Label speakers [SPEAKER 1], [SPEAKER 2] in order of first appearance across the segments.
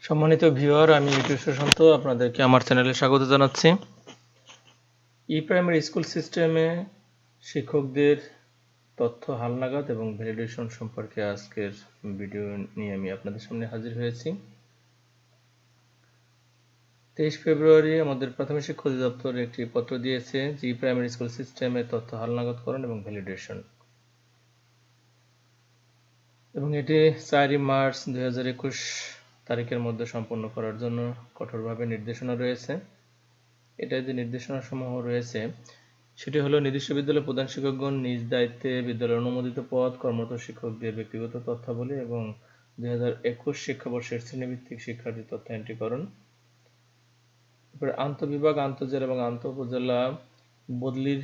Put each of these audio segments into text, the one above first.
[SPEAKER 1] সম্মানিত ভিউয়ার, আমি ইউটিউব সুশান্ত আপনাদেরকে আমার চ্যানেলে স্বাগত জানাচ্ছি। প্রাইমারি স্কুল সিস্টেমে শিক্ষকদের তথ্য হালনাগাদ এবং ভ্যালিডেশন সম্পর্কে আজকের ভিডিও নিয়ে আমি আপনাদের সামনে হাজির হয়েছি। 23 ফেব্রুয়ারি আমাদের প্রাথমিক শিক্ষা অধিদপ্তর একটি পত্র দিয়েছে যে প্রাইমারি স্কুল সিস্টেমে তথ্য হালনাগাদকরণ এবং ভ্যালিডেশন, এবং এটি 4 মার্চ 2021 তারিখের মধ্যে সম্পন্ন করার জন্য কঠোরভাবে নির্দেশনা রয়েছে। এটা যে নির্দেশনা সমূহ রয়েছে সেটি হলো, নির্দিষ্ট বিদ্যালয়ের প্রধান শিক্ষকগণ নিজ দায়িত্বে বিদ্যালয়ের অনুমোদিত পদ, কর্মরত শিক্ষকদের ব্যক্তিগত তথ্যাবলী এবং 2021 শিক্ষাবর্ষের শ্রেণীভিত্তিক শিক্ষার্থী তথ্য এন্ট্রিকরণ। এরপরে আন্তঃবিভাগ, আন্তঃজেলা এবং আন্তঃউপজেলা বদলির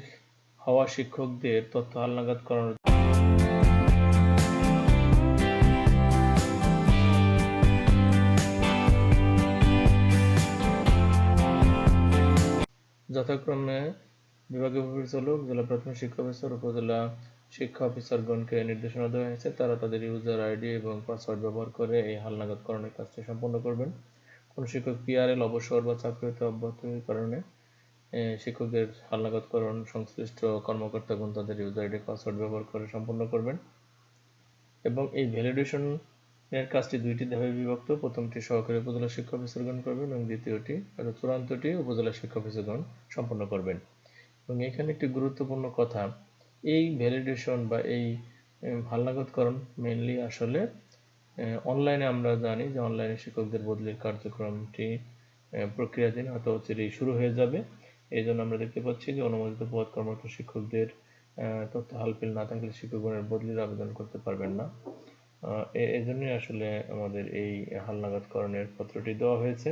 [SPEAKER 1] হওয়া শিক্ষকদের তথ্য হালনাগাদ করানোর যথাক্রমে বিভাগীয় পরিচালক, জেলা প্রাথমিক শিক্ষা অফিসার, উপজেলা শিক্ষা অফিসারগণকে নির্দেশনা দেওয়া হয়েছে তারা তাদের ইউজার আইডি এবং পাসওয়ার্ড ব্যবহার করে এই হালনাগাদকরণের কাজটি সম্পন্ন করবেন। কোনো শিক্ষক পিআরএল অবসর বা চাকরি হতে অব্যাহতির কারণে শিক্ষকদের হালনাগাদকরণ সংশ্লিষ্ট কর্মকর্তাগণ তাদের ইউজার আইডি পাসওয়ার্ড ব্যবহার করে সম্পন্ন করবেন। এবং এই ভ্যালিডেশনের কাজটি দুইটি ধাপে বিভক্ত। প্রথমটি সহকারী উপজেলা শিক্ষা অফিসারগণ করবেন এবং দ্বিতীয়টি চূড়ান্তটি উপজেলা শিক্ষা অফিসারগণ সম্পন্ন করবেন। এবং এখানে একটি গুরুত্বপূর্ণ কথা, এই ভ্যালিডেশন বা এই হালনাগাদকরণ মেইনলি আসলে অনলাইনে আমরা জানি যে অনলাইনে শিক্ষকদের বদলির কার্যক্রমটি প্রক্রিয়াধীন, হয়তো চিরেই শুরু হয়ে যাবে। এই জন্য আমরা দেখতে পাচ্ছি যে অনুমোদিত পদ, কর্মরত শিক্ষকদের তথ্য হালফিল না থাকলে শিক্ষকগণের বদলির আবেদন করতে পারবেন না। এই জন্যই আসলে আমাদের এই হালনাগাদকরণের পত্রটি দেওয়া হয়েছে।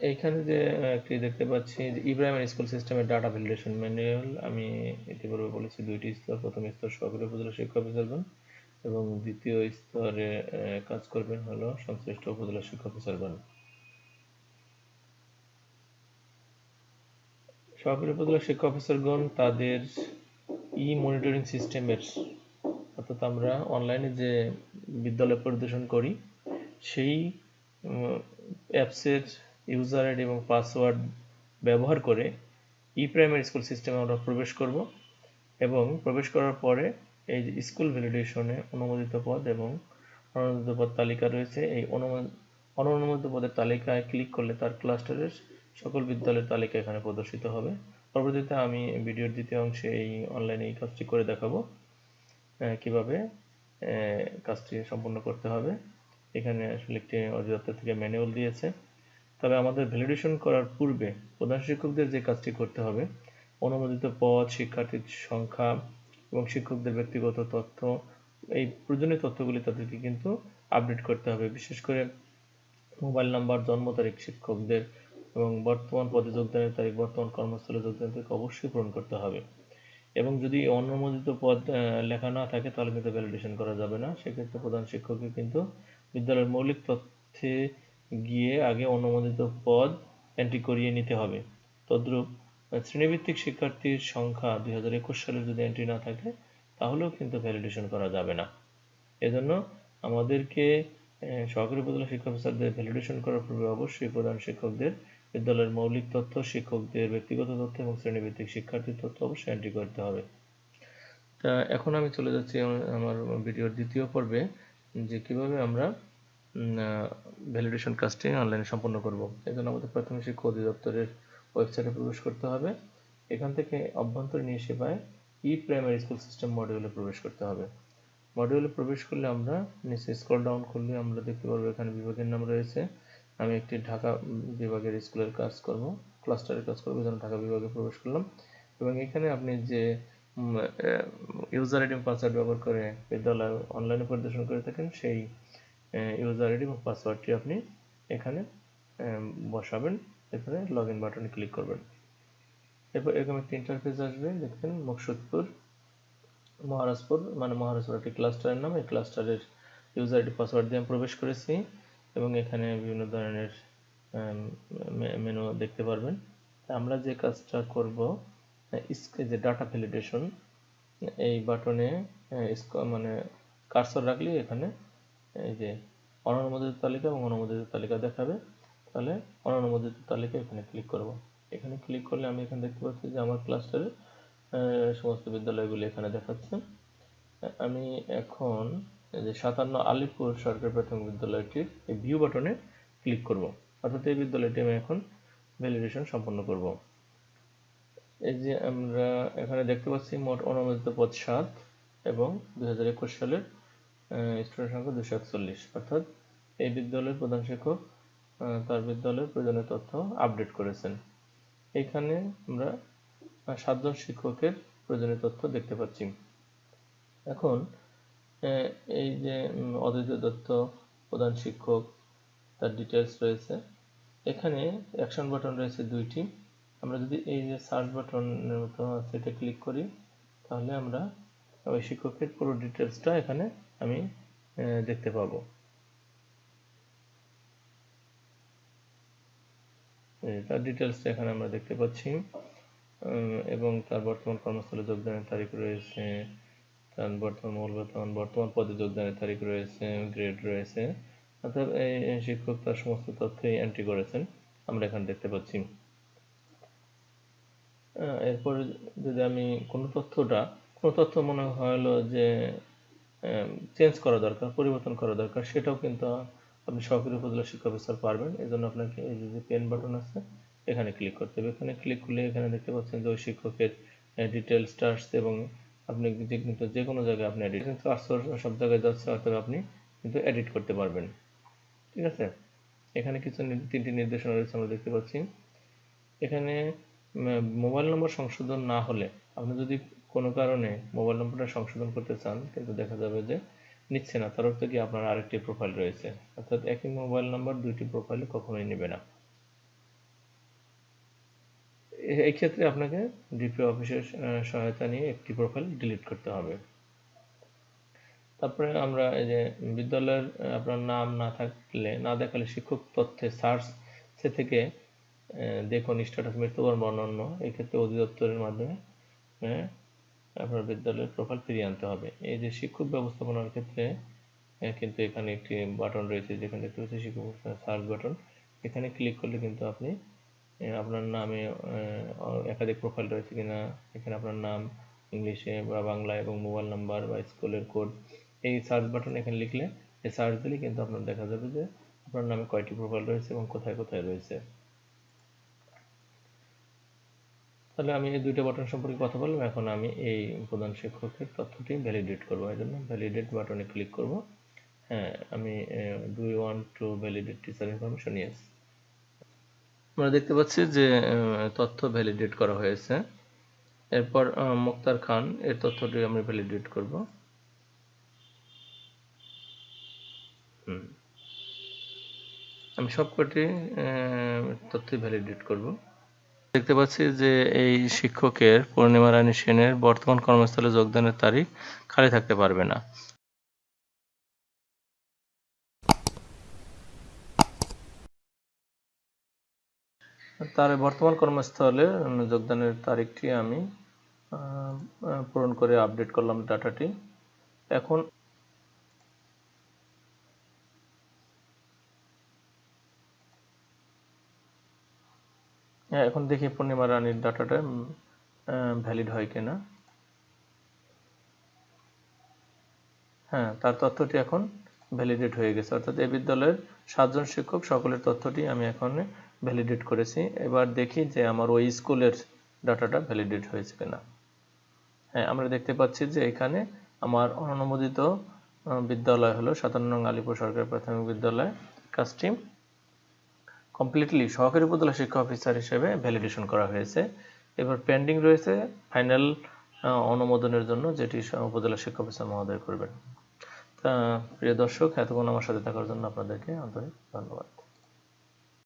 [SPEAKER 1] এইখানে যে একটি দেখতে পাচ্ছি যে প্রাইমারি স্কুল সিস্টেমের ডাটা ভ্যালিডেশন ম্যানুয়াল, আমি ইতিপূর্বে বলেছি দুইটি স্তর। প্রথম স্তর সহকারী উপজেলা শিক্ষা অফিসারগণ এবং দ্বিতীয় স্তরে কাজ করবেন হলো সংশ্লিষ্ট উপজেলা শিক্ষা অফিসারগণ। সহকারী উপজেলা শিক্ষা অফিসারগণ তাদের মনিটরিং সিস্টেমের, অর্থাৎ আমরা অনলাইনে যে বিদ্যালয় পরিদর্শন করি সেই অ্যাপসের ইউজার আইডি এবং পাসওয়ার্ড ব্যবহার করে প্রাইমারি স্কুল সিস্টেমে আমরা প্রবেশ করব এবং প্রবেশ করার পরে এই যে স্কুল ভ্যালিডেশনে অনুমোদিত পদ এবং অনুমোদিত পদ তালিকা রয়েছে, এই অনুমোদিত পদের তালিকায় ক্লিক করলে তার ক্লাস্টারের সকল বিদ্যালয়ের তালিকা এখানে প্রদর্শিত হবে। পরবর্তীতে আমি ভিডিওর দ্বিতীয় অংশে এই অনলাইনে এই কাজটি করে দেখাবো কিভাবে কাজটি সম্পন্ন করতে হবে। এখানে আসলে একটি অধিদপ্তর থেকে ম্যানুয়াল দিয়েছে। তবে আমাদের ভ্যালিডেশন করার পূর্বে প্রধান শিক্ষকদের যে কাজটি করতে হবে, অনুমোদিত পদ, শিক্ষার্থীর সংখ্যা এবং শিক্ষকদের ব্যক্তিগত তথ্য, এই প্রয়োজনীয় তথ্যগুলি তাদেরকে কিন্তু আপডেট করতে হবে। বিশেষ করে মোবাইল নাম্বার, জন্ম তারিখ শিক্ষকদের এবং বর্তমান পদে যোগদানের তারিখ, বর্তমান কর্মস্থলে যোগদানের তারিখ অবশ্যই পূরণ করতে হবে। এবং যদি অনুমোদিত পদ লেখা না থাকে তাহলে কিন্তু ভ্যালিডেশন করা যাবে না। সেক্ষেত্রে প্রধান শিক্ষককে কিন্তু বিদ্যালয়ের মৌলিক তথ্যে গিয়ে আগে অনুমোদিত পদ এন্ট্রি করিয়ে নিতে হবে। তদ্রূপ শ্রেণীভিত্তিক শিক্ষার্থীর সংখ্যা 2021 সালে যদি এন্ট্রি না থাকে তাহলেও কিন্তু ভ্যালিডেশন করা যাবে না। এজন্য আমাদেরকে সহকারী উপজেলা শিক্ষা অফিসারদের ভ্যালিডেশন করার পূর্বে অবশ্যই প্রধান শিক্ষকদের বিদ্যালয়ের মৌলিক তথ্য, শিক্ষকদের ব্যক্তিগত তথ্য এবং শ্রেণীভিত্তিক শিক্ষার্থীর তথ্য অবশ্যই এন্ট্রি করতে হবে। তা এখন আমি চলে যাচ্ছি আমার ভিডিওর দ্বিতীয় পর্বে, যে কিভাবে আমরা ভ্যালিডেশন কাজটি অনলাইনে সম্পন্ন করব। এই জন্য আমাদের প্রাথমিক শিক্ষা অধিদপ্তরের ওয়েবসাইটে প্রবেশ করতে হবে। এখান থেকে অভ্যন্তরীণ সেবায় প্রাইমারি স্কুল সিস্টেম মডিউলে প্রবেশ করতে হবে। মডিউলে প্রবেশ করলে আমরা নিচে স্ক্রল ডাউন করলে আমরা দেখতে পারবো এখানে বিভাগের নাম রয়েছে। আমি একটি ঢাকা বিভাগের স্কুলের কাজ করব, ক্লাস্টারের কাজ করব, যেন ঢাকা বিভাগে প্রবেশ করলাম। এবং এখানে আপনি যে ইউজার আইডি এবং পাসওয়ার্ড ব্যবহার করে বিদ্যালয় অনলাইনে পরিদর্শন করে থাকেন সেই ইউজার আইডি এবং পাসওয়ার্ডটি আপনি এখানে বসাবেন। এখানে লগ ইন বাটনে ক্লিক করবেন। এরপর এরকম একটি ইন্টারফেস আসবে, দেখবেন মুকসুদপুর মহারাজপুর, মানে মহারাজপুর একটি ক্লাস্টারের নাম। এই ক্লাস্টারের ইউজার আইডি পাসওয়ার্ড দিয়ে আমি প্রবেশ করেছি এবং এখানে বিভিন্ন ধরনের মেনু দেখতে পারবেন। আমরা যে কাজটা করব, যে ডাটা ভ্যালিডেশন, এই বাটনে মানে কার্সর রাখলে এখানে এই যে অননুমোদিত তালিকা এবং অনুমোদিত তালিকা দেখাবে। তাহলে অননুমোদিত তালিকা এখানে ক্লিক করব। এখানে ক্লিক করলে আমি এখানে দেখতে পাচ্ছি যে আমার ক্লাস্টারে সমস্ত বিদ্যালয়গুলি এখানে দেখাচ্ছে। আমি এখন এই যে 57 আলিপুর সরকারি প্রাথমিক বিদ্যালয়টির এই ভিউ বাটনে ক্লিক করব, অর্থাৎ এই বিদ্যালয়টি আমি এখন ভ্যালিডেশন সম্পন্ন করব। এই যে আমরা এখানে দেখতে পাচ্ছি মোট অনুমোদিত পদ 7 এবং 2021 সালের স্টুডেন্ট সংখ্যা 241, অর্থাৎ এই বিদ্যালয়ের প্রধান শিক্ষক তার বিদ্যালয়ের প্রয়োজনীয় তথ্য আপডেট করেছেন। এখানে আমরা 7 জন শিক্ষকের প্রয়োজনীয় তথ্য দেখতে পাচ্ছি। এখন এই যে অদ্বৈত দত্ত প্রধান শিক্ষক তার ডিটেলস রয়েছে। এখানে অ্যাকশন বাটন রয়েছে 2টি। আমরা যদি এই যে সার্চ বাটনের মতো আছে এটা ক্লিক করি, তাহলে আমরা ওই শিক্ষকের পুরো ডিটেলসটা এখানে আমি দেখতে পাবো। তার ডিটেলসটা এখানে আমরা দেখতে পাচ্ছি এবং তার বর্তমান কর্মস্থলে যোগদানের তারিখ রয়েছে, তার বর্তমান মূল বেতন, বর্তমান পদে যোগদানের তারিখ রয়েছে, গ্রেড রয়েছে, অর্থাৎ এই শিক্ষক তার সমস্ত তথ্যই এন্ট্রি করেছেন আমরা এখানে দেখতে পাচ্ছি। এরপর যদি আমি কোনো তথ্য মনে হলো যে চেঞ্জ করা দরকার, পরিবর্তন করা দরকার, সেটাও কিন্তু আপনি সহকারী উপজেলা শিক্ষা অফিসার পারবেন। এই জন্য আপনাকে এই যে পেন বাটন আছে এখানে ক্লিক করতে হবে। এখানে ক্লিক করলে এখানে দেখতে পাচ্ছেন যে ওই শিক্ষকের ডিটেলসটা আসছে এবং আপনি কিন্তু যে কোনো জায়গায় আপনি এডিট কিন্তু সব জায়গায় যাচ্ছে, অর্থাৎ আপনি কিন্তু এডিট করতে পারবেন। ঠিক আছে, এখানে কিছু 3টি নির্দেশনা রয়েছে আমরা দেখতে পাচ্ছি। এখানে মোবাইল নম্বর সংশোধন না হলে, আপনি যদি কোনো কারণে মোবাইল নম্বরটা সংশোধন করতে চান কিন্তু দেখা যাবে যে নিচ্ছে না, তার অর্থ কি আপনার আরেকটি প্রোফাইল রয়েছে, অর্থাৎ একই মোবাইল নাম্বার 2টি প্রোফাইলে কখনোই নেবে না। এই ক্ষেত্রে আপনাকে ডিপিও অফিসের সহায়তা নিয়ে একটি প্রোফাইল ডিলিট করতে হবে। তারপরে আমরা এই যে বিদ্যালয়ের আপনার নাম না দেখালে শিক্ষক তথ্যে সার্চ থেকে দেখুন স্ট্যাটাস মৃত্যুবরণ বা অন্যান্য, এই ক্ষেত্রে অধিদপ্তরের মাধ্যমে আপনার বিদ্যালয়ের প্রোফাইল ফিরিয়ে আনতে হবে। এই যে শিক্ষক ব্যবস্থাপনার ক্ষেত্রে কিন্তু এখানে একটি বাটন রয়েছে, যেখানে দেখতে পাচ্ছি শিক্ষক সার্চ বাটন। এখানে ক্লিক করলে কিন্তু আপনি আপনার নামে একাধিক প্রোফাইল রয়েছে কিনা, এখানে আপনার নাম ইংলিশে বা বাংলা এবং মোবাইল নাম্বার বা স্কুলের কোড, এই সার্চ বাটন এখানে লিখলে এই সার্চ দিলে কিন্তু আপনার দেখা যাবে যে আপনার নামে কয়টি প্রোফাইল রয়েছে এবং কোথায় কোথায় রয়েছে। তাহলে আমি এই 2টা বাটন সম্পর্কে কথা বললাম। এখন আমি এই প্রধান শিক্ষকের তথ্যটি ভ্যালিডেট করব। এই জন্য ভ্যালিডেট বাটনে ক্লিক করব। হ্যাঁ, আমি do you want to validate teacher information? Yes. আমরা দেখতে পাচ্ছি যে তথ্য ভ্যালিডেট করা হয়েছে। এরপর মুক্তার খান এর তথ্যটি আমি ভ্যালিডেট করব। আমি সবকটি তথ্য ভ্যালিডেট করব। দেখতে পাচ্ছি যে এই শিক্ষকের পূর্ণিমা রানী সেনের বর্তমান কর্মস্থলে যোগদানের তারিখ খালি থাকতে পারবে না। তার বর্তমান কর্মস্থলে যোগদানের তারিখটি আমি পূরণ করে আপডেট করলাম ডাটাটি। এখন এখন দেখি পূর্ণিমা রানীর ডাটাটা ভ্যালিড হয় কিনা। হ্যাঁ, তার তথ্যটি এখন ভ্যালিডেট হয়ে গেছে, অর্থাৎ এই বিদ্যালয়ের 7 জন শিক্ষক সকলের তথ্যটি আমি এখন ভ্যালিডেট করেছি। এবার দেখি যে আমার ওই স্কুলের ডাটাটা ভ্যালিডেট হয়েছে কিনা। হ্যাঁ, আমরা দেখতে পাচ্ছি যে এখানে আমার অনুমোদিত বিদ্যালয় হলো 57 নং আলিপুর সরকারি প্রাথমিক বিদ্যালয়। কাজটি কমপ্লিটলি সহকারী উপজেলা শিক্ষা অফিসার হিসেবে ভ্যালিডেশন করা হয়েছে। এবার পেন্ডিং রয়েছে ফাইনাল অনুমোদনের জন্য, যেটি উপজেলা শিক্ষা অফিসার মহোদয় করবেন। প্রিয় দর্শক, এতক্ষণ আমার সাথে থাকার জন্য আপনাদেরকে আন্তরিক ধন্যবাদ।